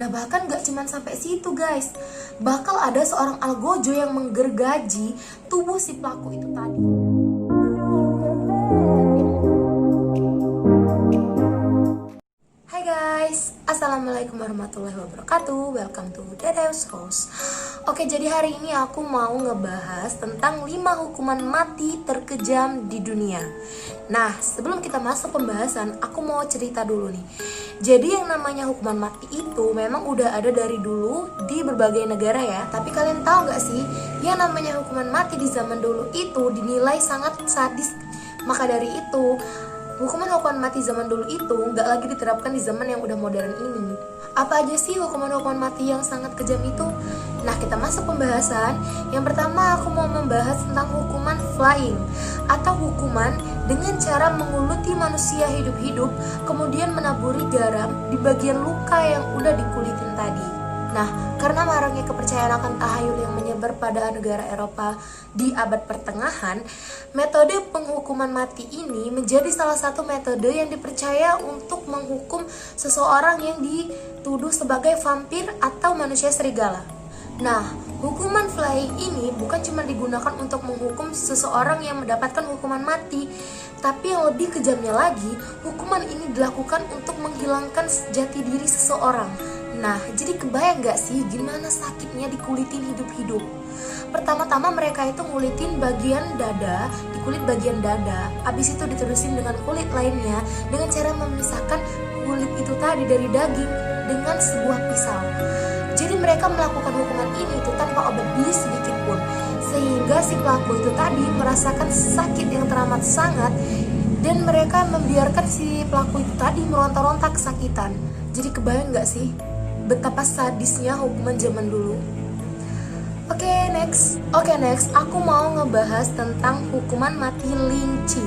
Nah bahkan gak cuman sampai situ guys, bakal ada seorang algojo yang menggergaji tubuh si pelaku itu tadi. Hai guys, assalamualaikum warahmatullahi wabarakatuh. Welcome to Dede's House. Oke, jadi hari ini aku mau ngebahas tentang 5 hukuman mati terkejam di dunia. Nah, sebelum kita masuk pembahasan, aku mau cerita dulu nih. Jadi yang namanya hukuman mati itu memang udah ada dari dulu di berbagai negara ya. Tapi kalian tahu gak sih, yang namanya hukuman mati di zaman dulu itu dinilai sangat sadis. Maka dari itu, hukuman mati zaman dulu itu nggak lagi diterapkan di zaman yang udah modern ini. Apa aja sih hukuman mati yang sangat kejam itu? Nah, kita masuk pembahasan. Yang pertama aku mau membahas tentang hukuman flying, atau hukuman dengan cara menguluti manusia hidup-hidup kemudian menaburi garam di bagian luka yang udah dikulitin tadi. Nah, karena maraknya kepercayaan akan tahayul yang menyebar pada negara Eropa di abad pertengahan, metode penghukuman mati ini menjadi salah satu metode yang dipercaya untuk menghukum seseorang yang dituduh sebagai vampir atau manusia serigala. Nah, hukuman flying ini bukan cuma digunakan untuk menghukum seseorang yang mendapatkan hukuman mati, tapi yang lebih kejamnya lagi, hukuman ini dilakukan untuk menghilangkan jati diri seseorang. Nah, jadi kebayang gak sih gimana sakitnya dikulitin hidup-hidup? Pertama-tama mereka itu ngulitin bagian dada, dikulit bagian dada, abis itu diterusin dengan kulit lainnya dengan cara memisahkan kulit itu tadi dari daging dengan sebuah pisau. Jadi mereka melakukan hukuman ini itu tanpa obat bius sedikit pun, sehingga si pelaku itu tadi merasakan sakit yang teramat sangat, dan mereka membiarkan si pelaku itu tadi meronta-ronta kesakitan. Jadi kebayang gak sih betapa sadisnya hukuman zaman dulu? Oke, next, aku mau ngebahas tentang hukuman mati lynchi.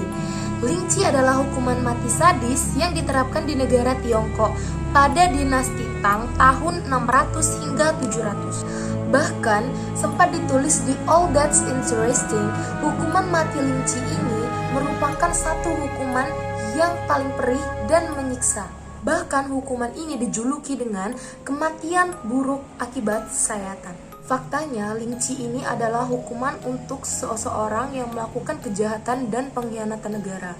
Lynchi adalah hukuman mati sadis yang diterapkan di negara Tiongkok pada dinasti Tang tahun 600 hingga 700. Bahkan sempat ditulis di All That's Interesting, hukuman mati lynchi ini merupakan satu hukuman yang paling perih dan menyiksa. Bahkan hukuman ini dijuluki dengan kematian buruk akibat sayatan. Faktanya, lynchi ini adalah hukuman untuk seseorang yang melakukan kejahatan dan pengkhianatan negara.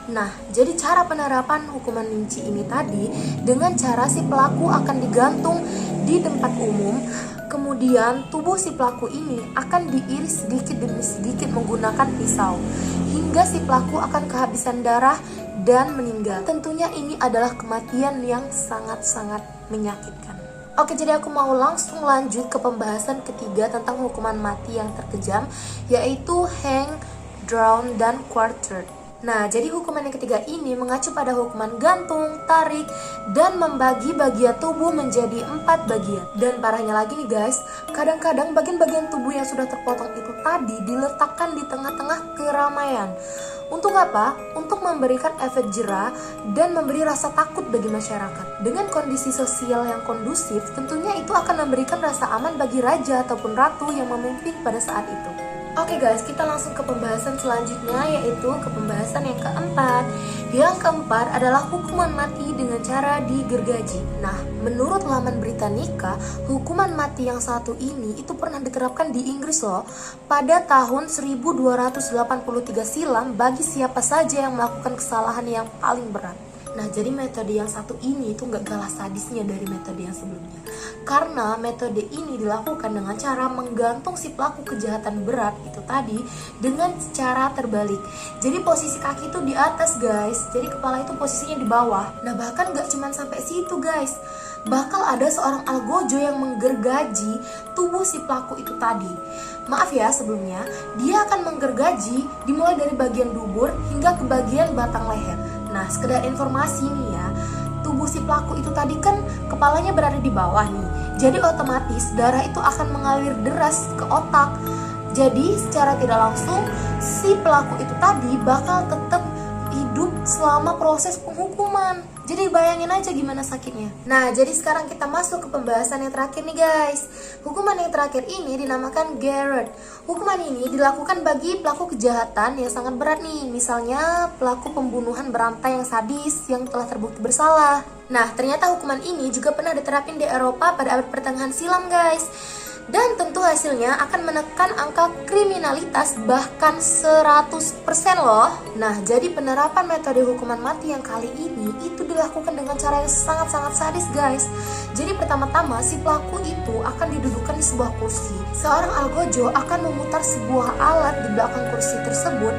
Nah, jadi cara penerapan hukuman lynchi ini tadi dengan cara si pelaku akan digantung di tempat umum, kemudian tubuh si pelaku ini akan diiris sedikit demi sedikit menggunakan pisau, hingga si pelaku akan kehabisan darah dan meninggal. Tentunya ini adalah kematian yang sangat-sangat menyakitkan. Oke, jadi aku mau langsung lanjut ke pembahasan ketiga tentang hukuman mati yang terkejam, yaitu hang, drown, dan quartered. Nah, jadi hukuman yang ketiga ini mengacu pada hukuman gantung, tarik, dan membagi bagian tubuh menjadi 4 bagian. Dan parahnya lagi nih guys, kadang-kadang bagian-bagian tubuh yang sudah terpotong itu tadi diletakkan di tengah-tengah keramaian. Untuk apa? Untuk memberikan efek jera dan memberi rasa takut bagi masyarakat. Dengan kondisi sosial yang kondusif, tentunya itu akan memberikan rasa aman bagi raja ataupun ratu yang memimpin pada saat itu. Oke guys, kita langsung ke pembahasan selanjutnya, yaitu ke pembahasan yang keempat. Yang keempat adalah hukuman mati dengan cara digergaji. Nah, menurut laman Britannica, hukuman mati yang satu ini itu pernah diterapkan di Inggris loh, pada tahun 1283 silam bagi siapa saja yang melakukan kesalahan yang paling berat. Nah, jadi metode yang satu ini itu gak kalah sadisnya dari metode yang sebelumnya. Karena metode ini dilakukan dengan cara menggantung si pelaku kejahatan berat itu tadi dengan cara terbalik. Jadi posisi kaki itu di atas guys, jadi kepala itu posisinya di bawah. Nah, bahkan gak cuman sampai situ guys, bakal ada seorang algojo yang menggergaji tubuh si pelaku itu tadi. Maaf ya sebelumnya, dia akan menggergaji dimulai dari bagian dubur hingga ke bagian batang leher. Nah, sekedar informasi nih ya, tubuh si pelaku itu tadi kan kepalanya berada di bawah nih, jadi otomatis darah itu akan mengalir deras ke otak. Jadi secara tidak langsung si pelaku itu tadi bakal tetap hidup selama proses penghukuman. Jadi bayangin aja gimana sakitnya. Nah, jadi sekarang kita masuk ke pembahasan yang terakhir nih guys. Hukuman yang terakhir ini dinamakan garrote. Hukuman ini dilakukan bagi pelaku kejahatan yang sangat berat nih. Misalnya pelaku pembunuhan berantai yang sadis yang telah terbukti bersalah. Nah, ternyata hukuman ini juga pernah diterapin di Eropa pada abad pertengahan silam, guys. Dan tentu hasilnya akan menekan angka kriminalitas bahkan 100% loh. Nah, jadi penerapan metode hukuman mati yang kali ini itu dilakukan dengan cara yang sangat-sangat sadis, guys. Jadi pertama-tama si pelaku itu akan didudukkan di sebuah kursi. Seorang algojo akan memutar sebuah alat di belakang kursi tersebut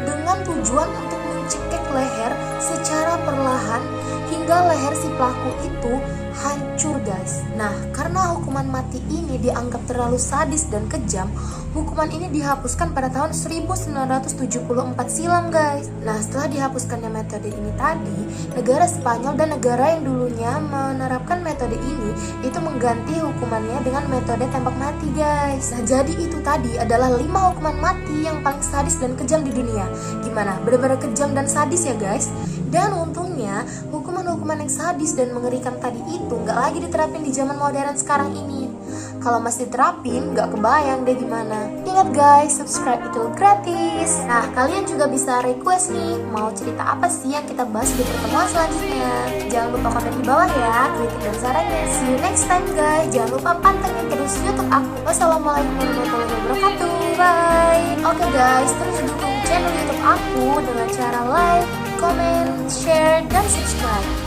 dengan tujuan untuk mencekik leher secara perlahan hingga leher si pelaku itu hancur, guys. Nah, karena hukuman mati ini dianggap terlalu sadis dan kejam, hukuman ini dihapuskan pada tahun 1974 silam, guys. Nah, setelah dihapuskannya metode ini tadi, negara Spanyol dan negara yang dulunya menerapkan metode ini itu mengganti hukumannya dengan metode tembak mati, guys. Nah, jadi itu tadi adalah 5 hukuman mati yang paling sadis dan kejam di dunia. Gimana? Benar-benar kejam dan sadis ya, guys? Dan untungnya, hukuman-hukuman yang sadis dan mengerikan tadi itu nggak lagi diterapin di zaman modern sekarang ini. Kalau masih diterapin, nggak kebayang deh gimana. Ingat guys, subscribe itu gratis. Nah, kalian juga bisa request nih, mau cerita apa sih yang kita bahas di pertemuan selanjutnya. Jangan lupa komen di bawah ya, kritik dan sarannya. See you next time guys. Jangan lupa pantengin terus YouTube aku. Wassalamualaikum warahmatullahi wabarakatuh. Bye. Oke guys, terus dukung channel YouTube aku dengan cara like, comment, share, dan subscribe.